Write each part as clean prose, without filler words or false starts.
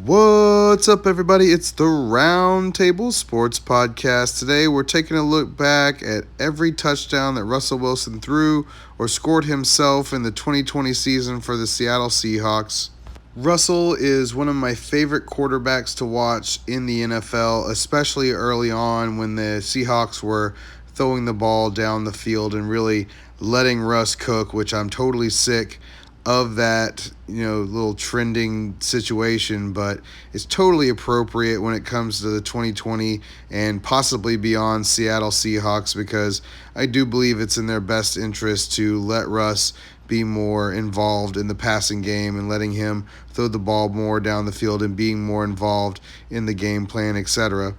What's up, everybody? It's the Roundtable Sports Podcast. Today, we're taking a look back at every touchdown that Russell Wilson threw or scored himself in the 2020 season for the Seattle Seahawks. Russell is one of my favorite quarterbacks to watch in the NFL, especially early on when the Seahawks were throwing the ball down the field and really letting Russ cook, which I'm totally sick of that, little trending situation, but it's totally appropriate when it comes to the 2020 and possibly beyond Seattle Seahawks, because I do believe it's in their best interest to let Russ be more involved in the passing game and letting him throw the ball more down the field and being more involved in the game plan, etc.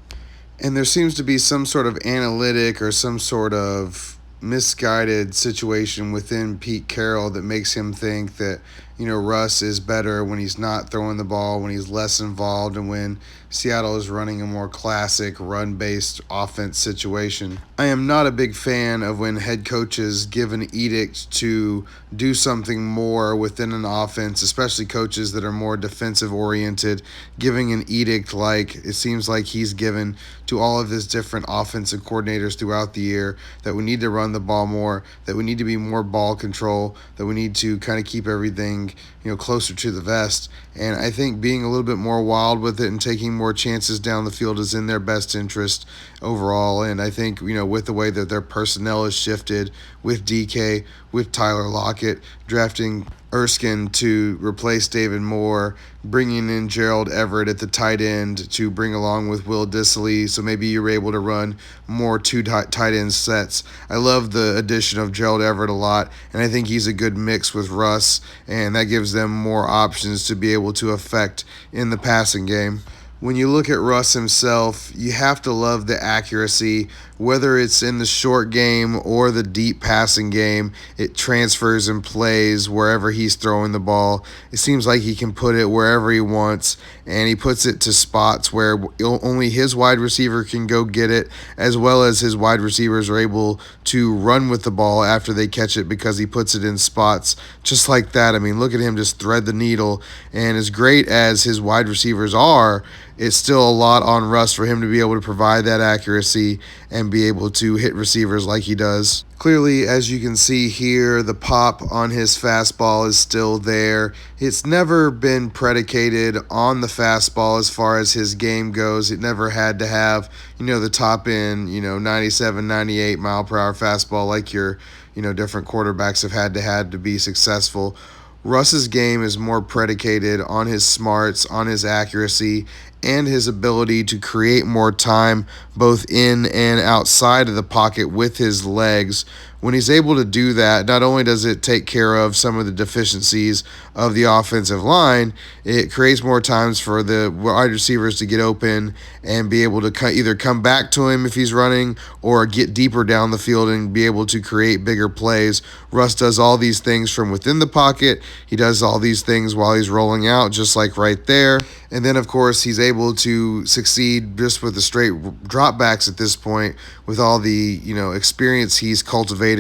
And there seems to be some sort of analytic or some sort of misguided situation within Pete Carroll that makes him think that, Russ is better when he's not throwing the ball, when he's less involved, and when Seattle is running a more classic run-based offense situation. I am not a big fan of when head coaches give an edict to do something more within an offense, especially coaches that are more defensive-oriented, giving an edict like it seems like he's given to all of his different offensive coordinators throughout the year, that we need to run the ball more, that we need to be more ball control, that we need to kind of keep everything closer to the vest. And I think being a little bit more wild with it and taking more chances down the field is in their best interest overall. And I think, with the way that their personnel has shifted with DK, with Tyler Lockett, drafting Erskine to replace David Moore, bringing in Gerald Everett at the tight end to bring along with Will Dissly, so maybe you're able to run more two tight end sets. I love the addition of Gerald Everett a lot, and I think he's a good mix with Russ, and that gives them more options to be able to affect in the passing game. When you look at Russ himself, you have to love the accuracy, whether it's in the short game or the deep passing game. It transfers and plays wherever he's throwing the ball. It seems like he can put it wherever he wants, and he puts it to spots where only his wide receiver can go get it, as well as his wide receivers are able to run with the ball after they catch it because he puts it in spots just like that. I mean, look at him just thread the needle, and as great as his wide receivers are, it's still a lot on Russ for him to be able to provide that accuracy and be able to hit receivers like he does. Clearly, as you can see here, the pop on his fastball is still there. It's never been predicated on the fastball as far as his game goes. It never had to have, the top end, 97, 98 mile per hour fastball like your, different quarterbacks have had to be successful. Russ's game is more predicated on his smarts, on his accuracy, and his ability to create more time both in and outside of the pocket with his legs. When he's able to do that, not only does it take care of some of the deficiencies of the offensive line, it creates more times for the wide receivers to get open and be able to either come back to him if he's running or get deeper down the field and be able to create bigger plays. Russ does all these things from within the pocket. He does all these things while he's rolling out, just like right there. And then, of course, he's able to succeed just with the straight dropbacks at this point with all the, experience he's cultivated,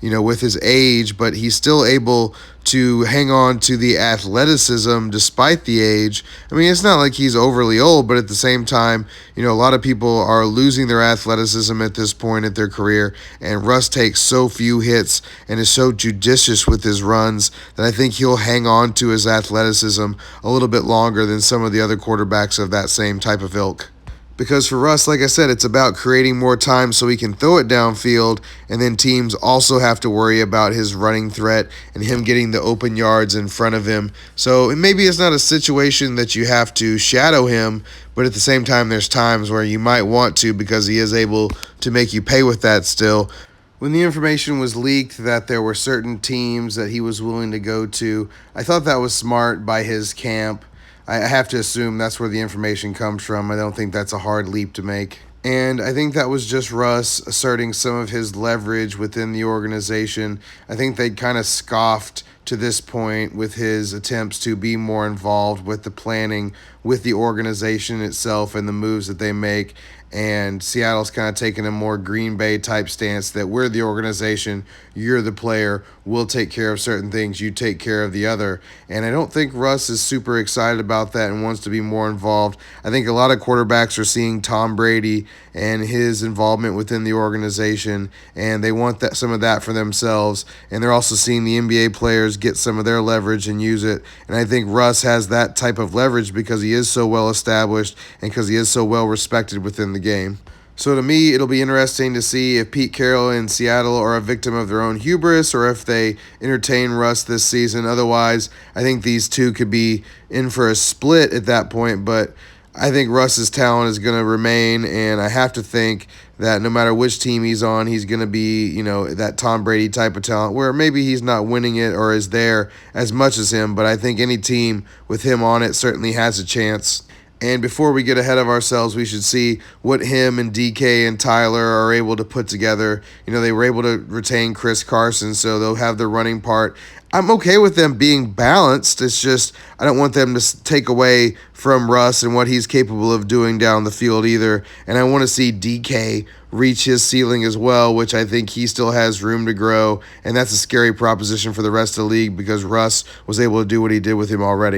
with his age, but he's still able to hang on to the athleticism despite the age. I mean, it's not like he's overly old, but at the same time, a lot of people are losing their athleticism at this point at their career, and Russ takes so few hits and is so judicious with his runs that I think he'll hang on to his athleticism a little bit longer than some of the other quarterbacks of that same type of ilk. Because for Russ, like I said, it's about creating more time so he can throw it downfield, and then teams also have to worry about his running threat and him getting the open yards in front of him. So maybe it's not a situation that you have to shadow him, but at the same time, there's times where you might want to because he is able to make you pay with that still. When the information was leaked that there were certain teams that he was willing to go to, I thought that was smart by his camp. I have to assume that's where the information comes from. I don't think that's a hard leap to make. And I think that was just Russ asserting some of his leverage within the organization. I think they kind of scoffed to this point with his attempts to be more involved with the planning, with the organization itself and the moves that they make. And Seattle's kind of taking a more Green Bay type stance that we're the organization, you're the player, we'll take care of certain things, you take care of the other. And I don't think Russ is super excited about that and wants to be more involved. I think a lot of quarterbacks are seeing Tom Brady and his involvement within the organization, and they want that some of that for themselves. And they're also seeing the NBA players get some of their leverage and use it. And I think Russ has that type of leverage because he is so well established and because he is so well respected within the game. So to me, it'll be interesting to see if Pete Carroll and Seattle are a victim of their own hubris or if they entertain Russ this season. Otherwise, I think these two could be in for a split at that point, but I think Russ's talent is going to remain, and I have to think that no matter which team he's on, he's going to be, that Tom Brady type of talent where maybe he's not winning it or is there as much as him, but I think any team with him on it certainly has a chance. And before we get ahead of ourselves, we should see what him and DK and Tyler are able to put together. They were able to retain Chris Carson, so they'll have the running part. I'm okay with them being balanced. It's just I don't want them to take away from Russ and what he's capable of doing down the field either. And I want to see DK reach his ceiling as well, which I think he still has room to grow. And that's a scary proposition for the rest of the league because Russ was able to do what he did with him already.